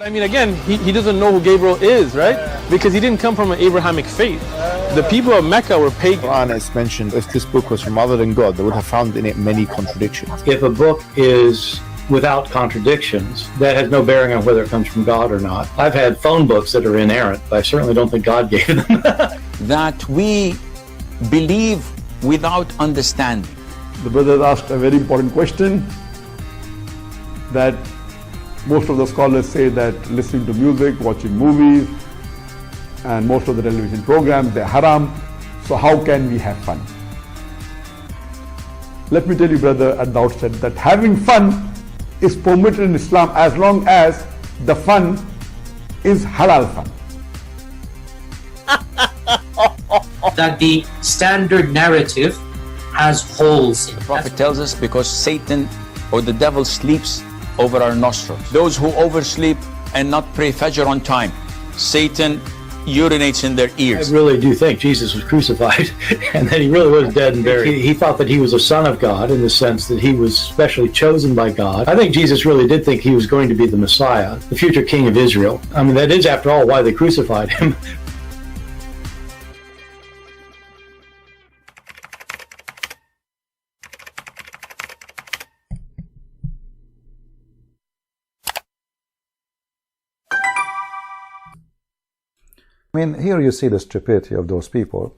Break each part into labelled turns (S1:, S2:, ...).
S1: I mean, again, he doesn't know who Gabriel is, right? Because he didn't come from an Abrahamic faith. The people of Mecca were pagan.
S2: The Quran has mentioned if this book was from other than God, they would have found in it many contradictions.
S3: If a book is without contradictions, that has no bearing on whether it comes from God or not. I've had phone books that are inerrant, but I certainly don't think God gave them.
S4: That we believe without understanding.
S5: The brother asked a very important question, that most of the scholars say that listening to music, watching movies, and most of the television programs, they're haram. So how can we have fun? Let me tell you, brother, at the outset that having fun is permitted in Islam as long as the fun is halal fun.
S6: That the standard narrative has holes in it.
S4: The Prophet tells us because Satan or the devil sleeps over our nostrils. Those who oversleep and not pray Fajr on time, Satan urinates in their ears.
S3: I really do think Jesus was crucified and that he really was dead and buried. He thought that he was a son of God in the sense that he was specially chosen by God. I think Jesus really did think he was going to be the Messiah, the future king of Israel. I mean, that is, after all, why they crucified him.
S7: I mean, here you see the stupidity of those people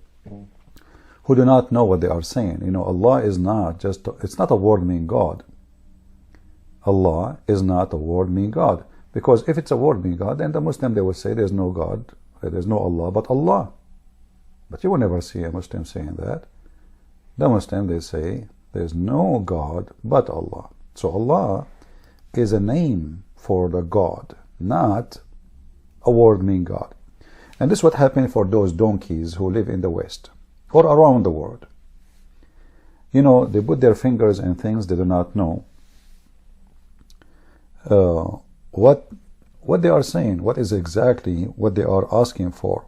S7: who do not know what they are saying. You know, Allah is not just, it's not a word meaning God. Allah is not a word meaning God. Because if it's a word meaning God, then the Muslim, they will say there's no God, there's no Allah but Allah. But you will never see a Muslim saying that. The Muslim, they say there's no God but Allah. So Allah is a name for the God, not a word meaning God. And this is what happened for those donkeys who live in the West or around the world. You know, they put their fingers in things they do not know. What they are saying, what is exactly what they are asking for.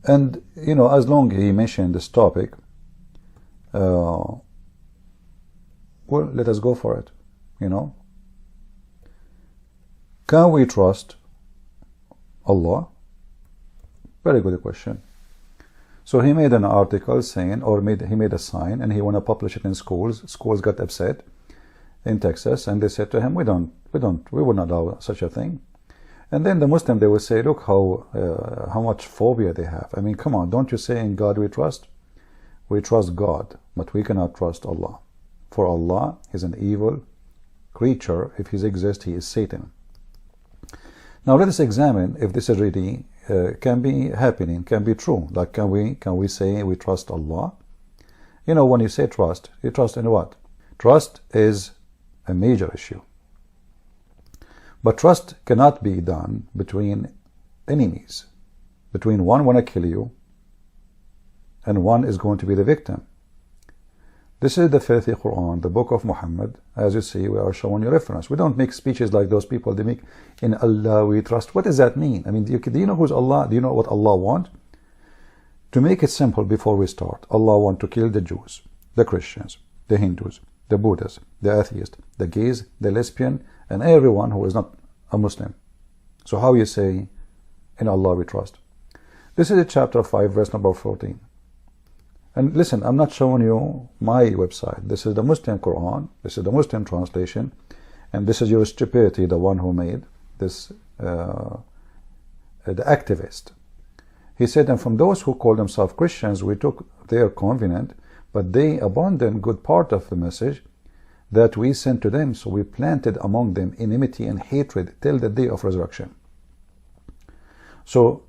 S7: And, you know, as long as he mentioned this topic, well, let us go for it, you know. Can we trust Allah? Very good question. So he made an article saying, or he made a sign, and he want to publish it in schools. Schools got upset in Texas, and they said to him, we will not allow such a thing. And then the Muslim, they will say, look how much phobia they have. I mean, come on, don't you say in God we trust? We trust God, but we cannot trust Allah. For Allah is an evil creature. If he exists, he is Satan. Now let us examine if this is really can be happening, can be true. Like, can we say we trust Allah? You know, when you say trust, you trust in what? Trust is a major issue. But trust cannot be done between enemies. Between one want to kill you and one is going to be the victim. This is the filthy Quran, the book of Muhammad. As you see, we are showing you reference. We don't make speeches like those people. They make, in Allah we trust. What does that mean? I mean, do you know who's Allah? Do you know what Allah wants? To make it simple before we start, Allah wants to kill the Jews, the Christians, the Hindus, the Buddhists, the atheists, the gays, the lesbian, and everyone who is not a Muslim. So how you say, in Allah we trust? This is chapter 5, verse number 14. And listen, I'm not showing you my website. This is the Muslim Quran. This is the Muslim translation. And this is your stupidity, the one who made this, the activist. He said, and from those who call themselves Christians, we took their covenant, but they abandoned good part of the message that we sent to them. So we planted among them enmity and hatred till the day of resurrection. So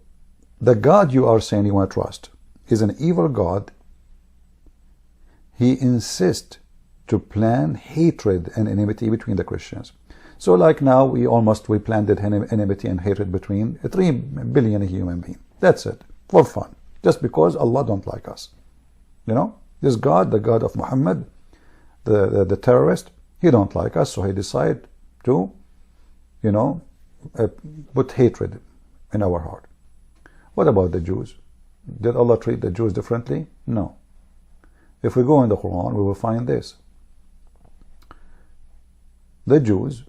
S7: the God you are saying you want to trust is an evil God. He insists to plant hatred and enmity between the Christians. So like now, we planted enmity and hatred between 3 billion human beings. That's it, for fun. Just because Allah don't like us. You know, this God, the God of Muhammad, the terrorist, he don't like us, so he decided to, you know, put hatred in our heart. What about the Jews? Did Allah treat the Jews differently? No. If we go in the Quran, we will find this. The Jews,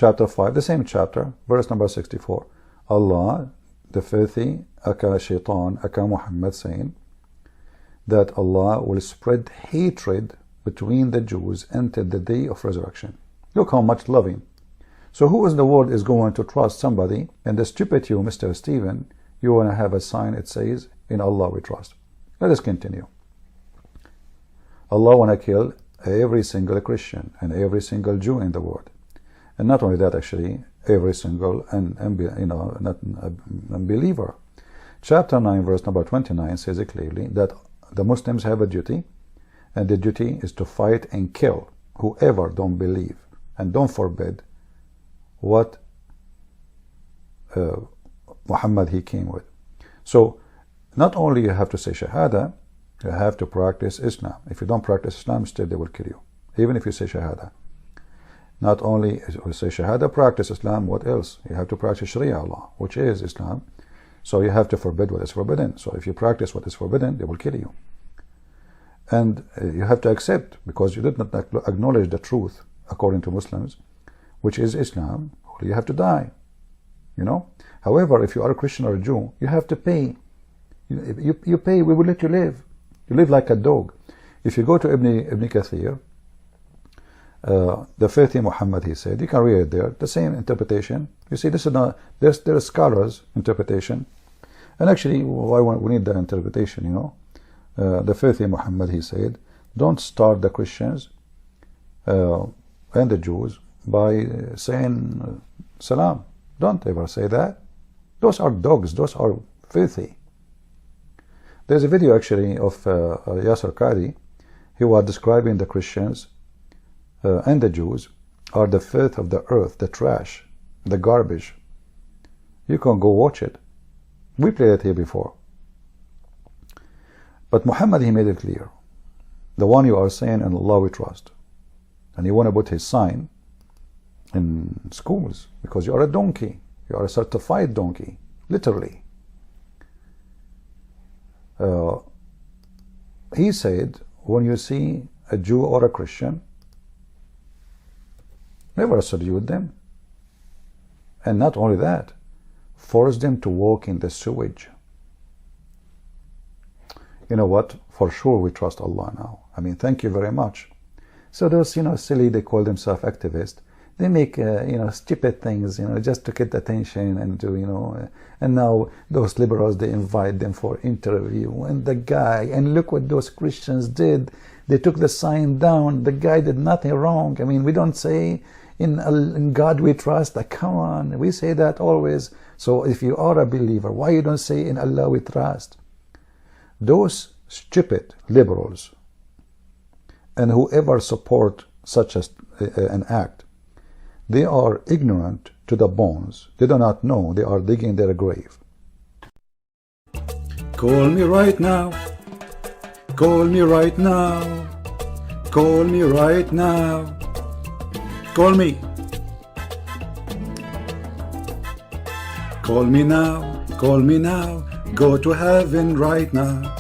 S7: chapter 5, the same chapter, verse number 64. Allah, the filthy, aka shaitan, aka Muhammad, saying that Allah will spread hatred between the Jews until the day of resurrection. Look how much loving. So who in the world is going to trust somebody? And the stupid you, Mr. Stephen, you want to have a sign, it says, in Allah we trust. Let us continue. Allah want to kill every single Christian and every single Jew in the world. And not only that, actually, every single unbeliever. Chapter 9, verse number 29 says it clearly that the Muslims have a duty, and the duty is to fight and kill whoever don't believe and don't forbid what Muhammad he came with. So not only you have to say Shahada, you have to practice Islam. If you don't practice Islam, still they will kill you, even if you say Shahada. Not only you say Shahada, practice Islam, what else? You have to practice Sharia law, which is Islam. So you have to forbid what is forbidden. So if you practice what is forbidden, they will kill you. And you have to accept, because you did not acknowledge the truth according to Muslims, which is Islam, you have to die. You know. However, if you are a Christian or a Jew, you have to pay. You pay, we will let you live. You live like a dog. If you go to Ibn Kathir, the faith in Muhammad, he said, you can read it there, the same interpretation. You see, this is not, there are scholars' interpretation. And actually, why we need that interpretation, you know. The faith in Muhammad, he said, don't start the Christians and the Jews by saying salam. Don't ever say that. Those are dogs, those are filthy. There's a video actually of Yasser Qadi. He was describing the Christians and the Jews are the filth of the earth, the trash, the garbage. You can go watch it. We played it here before. But Muhammad, he made it clear. The one you are saying, in Allah we trust. And you want to put his sign in schools because you are a donkey. You are a certified donkey, literally. He said, when you see a Jew or a Christian, never salute them. And not only that, force them to walk in the sewage. You know what? For sure we trust Allah now. I mean, thank you very much. So those, silly, they call themselves activists. They make, stupid things, just to get attention and to, and now those liberals, they invite them for interview. And the guy, and look what those Christians did. They took the sign down. The guy did nothing wrong. I mean, we don't say in God we trust. Come on, we say that always. So if you are a believer, why you don't say in Allah we trust? Those stupid liberals and whoever support such an act, they are ignorant to the bones. They do not know they are digging their grave.
S8: Call me right now. Call me right now. Call me right now. Call me. Call me now. Call me now. Go to heaven right now.